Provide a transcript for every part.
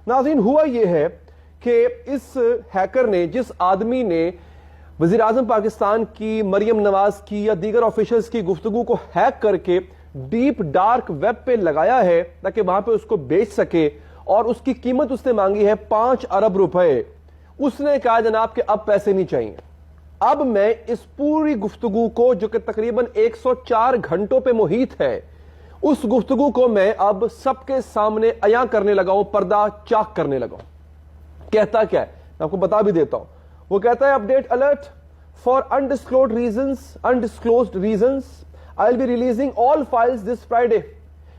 ناظرین ہوا یہ ہے کہ اس ہیکر نے، جس آدمی نے وزیر اعظم پاکستان کی، مریم نواز کی یا دیگر آفیشلز کی گفتگو کو ہیک کر کے ڈیپ ڈارک ویب پہ لگایا ہے تاکہ وہاں پہ اس کو بیچ سکے، اور اس کی قیمت اس نے مانگی ہے 5 ارب روپے. اس نے کہا جناب کہ اب پیسے نہیں چاہیے. اب میں اس پوری گفتگو کو جو کہ تقریباً 104 گھنٹوں پہ محیط ہے، اس گفتگو کو میں اب سب کے سامنے عیاں کرنے لگا ہوں، پردہ چاک کرنے لگا ہوں. کہتا کیا ہے میں آپ کو بتا بھی دیتا ہوں. وہ کہتا ہے update alert for undisclosed reasons I will be releasing all files this Friday.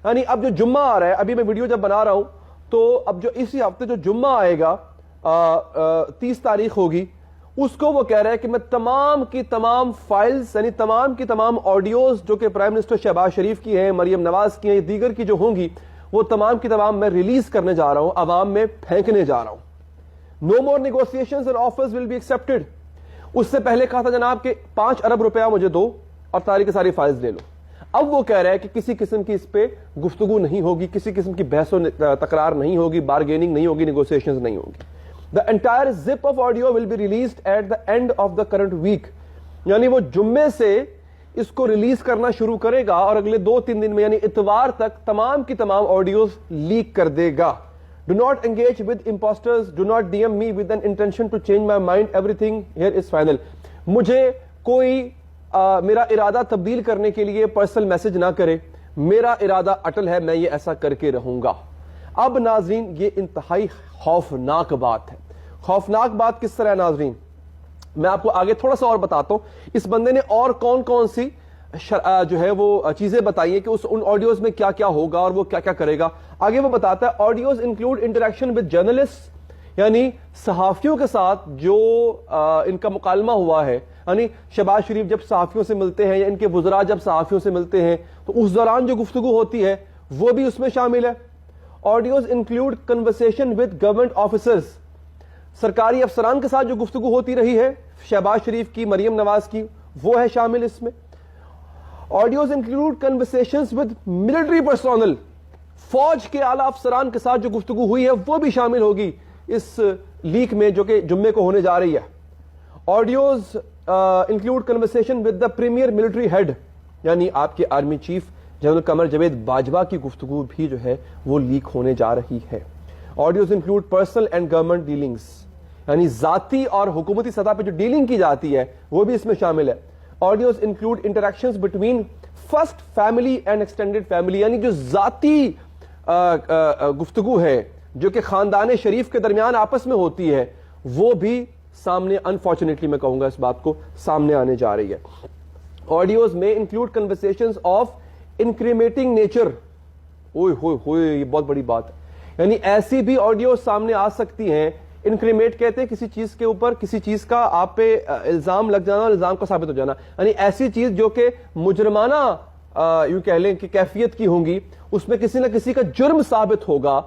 یعنی اب جو جمعہ آ رہا ہے، ابھی میں ویڈیو جب بنا رہا ہوں تو اب جو اسی ہفتے جو جمعہ آئے گا 30 تاریخ ہوگی، اس کو وہ کہہ رہا ہے کہ میں تمام کی تمام فائلز، یعنی تمام کی تمام آڈیوز جو کہ پرائم منسٹر شہباز شریف کی ہیں، مریم نواز کی ہیں، دیگر کی جو ہوں گی، وہ تمام کی تمام میں ریلیز کرنے جا رہا ہوں، عوام میں پھینکنے جا رہا ہوں. No more negotiations and offers will be accepted. اس سے پہلے کہا تھا جناب کہ 5 ارب روپیہ مجھے دو اور ساری کی ساری فائلز لے لو. اب وہ کہہ رہا ہے کہ کسی قسم کی اس پہ گفتگو نہیں ہوگی، کسی قسم کی بحث و تکرار نہیں ہوگی، بارگیننگ نہیں ہوگی، نیگوسیشنز نہیں ہوگی. The entire zip of audio will be released at the end of the current week. یعنی وہ جمعے سے اس کو ریلیز کرنا شروع کرے گا اور اگلے 2-3 دن میں یعنی اتوار تک تمام کی تمام آڈیوز لیک کر دے گا. Do not engage with imposters. Do not DM me with an intention to change my mind. Everything here is final. مجھے کوئی میرا ارادہ تبدیل کرنے کے لیے پرسنل میسج نہ کرے. میرا ارادہ اٹل ہے، میں یہ ایسا کر کے رہوں گا. اب ناظرین یہ انتہائی خوفناک بات ہے. خوفناک بات کس طرح ہے ناظرین؟ میں آپ کو آگے تھوڑا سا اور بتاتا ہوں. اس بندے نے اور کون کون سی جو ہے وہ چیزیں بتائی ہیں کہ ان آڈیوز میں کیا کیا ہوگا اور وہ کیا کیا کرے گا. آگے وہ بتاتا ہے audios include interaction with journalist, یعنی صحافیوں کے ساتھ جو ان کا مکالمہ ہوا ہے. یعنی شہباز شریف جب صحافیوں سے ملتے ہیں یا ان کے وزراء جب صحافیوں سے ملتے ہیں تو اس دوران جو گفتگو ہوتی ہے وہ بھی اس میں شامل ہے. Audios include conversation with government officers, سرکاری افسران کے ساتھ جو گفتگو ہوتی رہی ہے شہباز شریف کی، مریم نواز کی، وہ ہے شامل اس میں. Audios include conversations with military personal, فوج کے اعلی افسران کے ساتھ جو گفتگو ہوئی ہے وہ بھی شامل ہوگی اس لیک میں جو کہ جمعے کو ہونے جا رہی ہے. Audios include conversation with the premier military head, یعنی آپ کے army chief general Qamar Javed Bajwa کی گفتگو بھی جو ہے وہ لیک ہونے جا رہی ہے. Audios include personal and government dealings, یعنی ذاتی اور حکومتی سطح پہ جو ڈیلنگ کی جاتی ہے وہ بھی اس میں شامل ہے. Audios include interactions between first family and extended family, یعنی جو ذاتی گفتگو ہے جو کہ خاندان شریف کے درمیان آپس میں ہوتی ہے وہ بھی سامنے، انفارچونیٹلی میں کہوں گا اس بات کو، سامنے آنے جا رہی ہے. آڈیوز میں انکلوڈ کنورسیشنز آف انکریمیٹنگ نیچر. اوئے ہوئے ہوئے، یہ بہت بڑی بات ہے. یعنی ایسی بھی آڈیو سامنے آ سکتی ہیں. انکریمیٹ کہتے ہیں کسی چیز کے اوپر کسی چیز کا آپ پہ الزام لگ جانا اور الزام کا ثابت ہو جانا، یعنی ایسی چیز جو کہ مجرمانہ یوں کہہ لیں کہ کیفیت کی ہوں گی، اس میں کسی نہ کسی کا جرم ثابت ہوگا،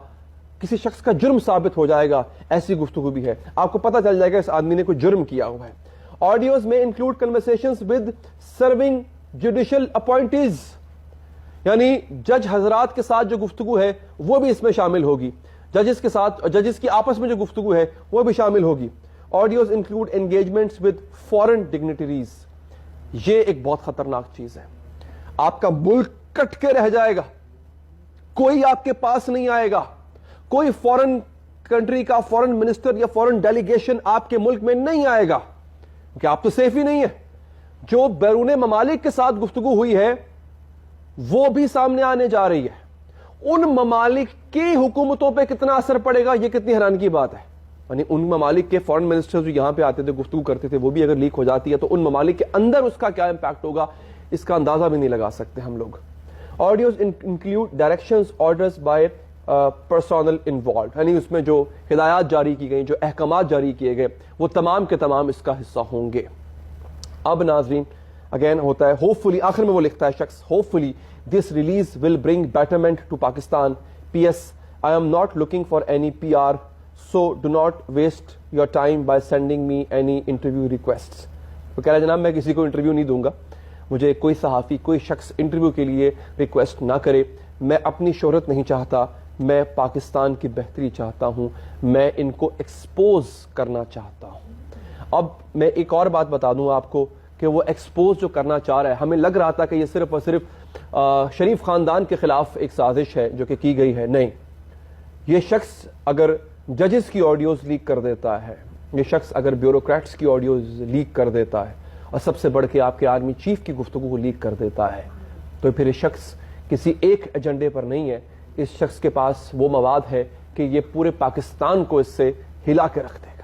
کسی شخص کا جرم ثابت ہو جائے گا. ایسی گفتگو بھی ہے، آپ کو پتہ چل جائے گا اس آدمی نے کوئی جرم کیا ہوا ہے. آڈیوز میں include conversations with serving judicial appointees, یعنی جج حضرات کے ساتھ جو گفتگو ہے وہ بھی اس میں شامل ہوگی. ججز کے ساتھ، ججز کی آپس میں جو گفتگو ہے وہ بھی شامل ہوگی. Audios include engagements with foreign dignitaries. یہ ایک بہت خطرناک چیز ہے. آپ کا ملک کٹ کے رہ جائے گا، کوئی آپ کے پاس نہیں آئے گا، کوئی فورن کنٹری کا فورن منسٹر یا فورن ڈیلیگیشن آپ کے ملک میں نہیں آئے گا کہ آپ تو سیف ہی نہیں ہے. جو بیرون ممالک کے ساتھ گفتگو ہوئی ہے وہ بھی سامنے آنے جا رہی ہے. ان ممالک کی حکومتوں پہ کتنا اثر پڑے گا، یہ کتنی حیران کی بات ہے. یعنی ان ممالک کے فورن منسٹر جو یہاں پہ آتے تھے گفتگو کرتے تھے وہ بھی اگر لیک ہو جاتی ہے تو ان ممالک کے اندر اس کا کیا امپیکٹ ہوگا اس کا اندازہ بھی نہیں لگا سکتے ہم لوگ. Audios include directions orders by personal involved, یعنی اس میں جو ہدایات جاری کی گئی، جو احکامات جاری کیے گئے وہ تمام کے تمام اس کا حصہ ہوں گے. اب ناظرین اگین ہوتا ہے ہوپ فلی، آخر میں وہ لکھتا ہے شخص hopefully this release will bring betterment to Pakistan. P S I am not looking for any P R so do not waste your time by sending me any interview request. وہ کہہ رہا ہے جناب میں کسی کو انٹرویو نہیں دوں گا، مجھے کوئی صحافی کوئی شخص انٹرویو کے لیے ریکویسٹ نہ کرے، میں اپنی شہرت نہیں چاہتا، میں پاکستان کی بہتری چاہتا ہوں, میں ان کو ایکسپوز کرنا چاہتا ہوں. اب میں ایک اور بات بتا دوں آپ کو کہ وہ ایکسپوز جو کرنا چاہ رہا ہے, ہمیں لگ رہا تھا کہ یہ صرف اور صرف شریف خاندان کے خلاف ایک سازش ہے جو کہ کی گئی ہے. نہیں, یہ شخص اگر ججز کی آڈیوز لیک کر دیتا ہے, یہ شخص اگر بیوروکریٹس کی آڈیوز لیک کر دیتا ہے, اور سب سے بڑھ کے آپ کے آرمی چیف کی گفتگو کو لیک کر دیتا ہے, تو پھر یہ شخص کسی ایک ایجنڈے پر نہیں ہے. اس شخص کے پاس وہ مواد ہے کہ یہ پورے پاکستان کو اس سے ہلا کے رکھ دے.